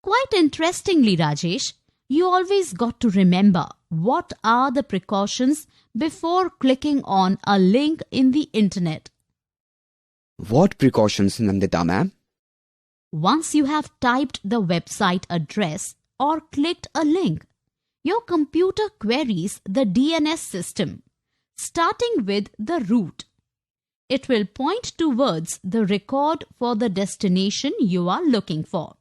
Quite interestingly, Rajesh, you always got to remember what are the precautions before clicking on a link in the internet. What precautions, Nandita ma'am? Once you have typed the website address or clicked a link, your computer queries the DNS system, starting with the root. It will point towards the record for the destination you are looking for.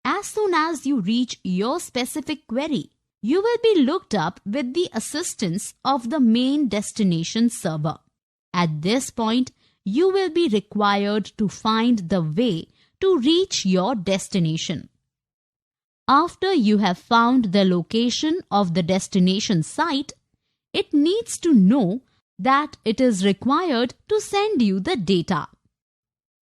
As soon as you reach your specific query, you will be looked up with the assistance of the main destination server. At this point, you will be required to find the way to reach your destination. After you have found the location of the destination site, it needs to know that it is required to send you the data.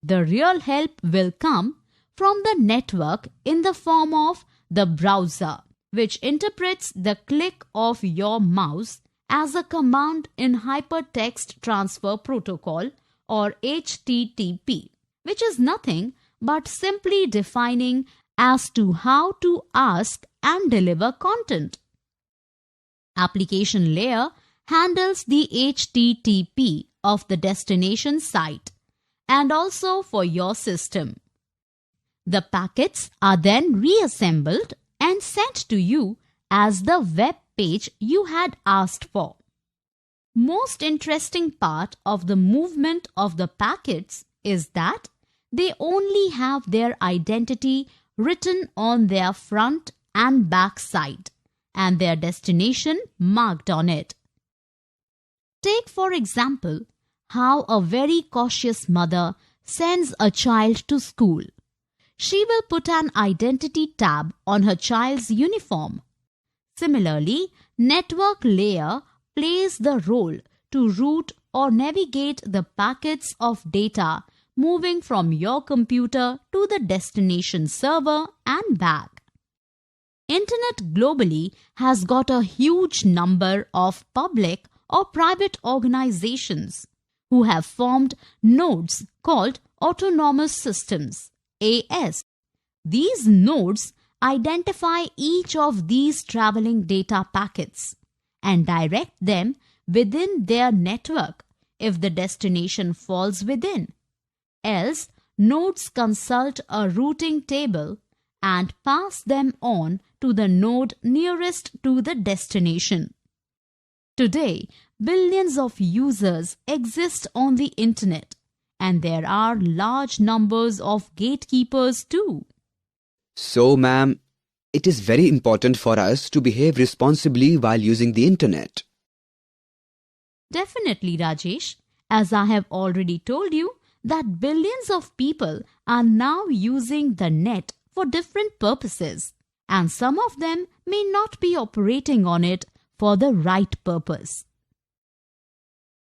The real help will come from the network in the form of the browser, which interprets the click of your mouse as a command in Hypertext Transfer Protocol or HTTP, which is nothing but simply defining as to how to ask and deliver content. Application layer handles the HTTP of the destination site and also for your system. The packets are then reassembled and sent to you as the web page you had asked for. Most interesting part of the movement of the packets is that they only have their identity written on their front and back side and their destination marked on it. Take, for example, how a very cautious mother sends a child to school. She will put an identity tab on her child's uniform. Similarly, network layer plays the role to route or navigate the packets of data moving from your computer to the destination server and back. Internet globally has got a huge number of public or private organizations who have formed nodes called autonomous systems, AS. These nodes identify each of these traveling data packets and direct them within their network if the destination falls within. Else, nodes consult a routing table and pass them on to the node nearest to the destination. Today, billions of users exist on the internet, and there are large numbers of gatekeepers too. So, ma'am, it is very important for us to behave responsibly while using the internet. Definitely, Rajesh. As I have already told you, that billions of people are now using the net for different purposes, and some of them may not be operating on it for the right purpose.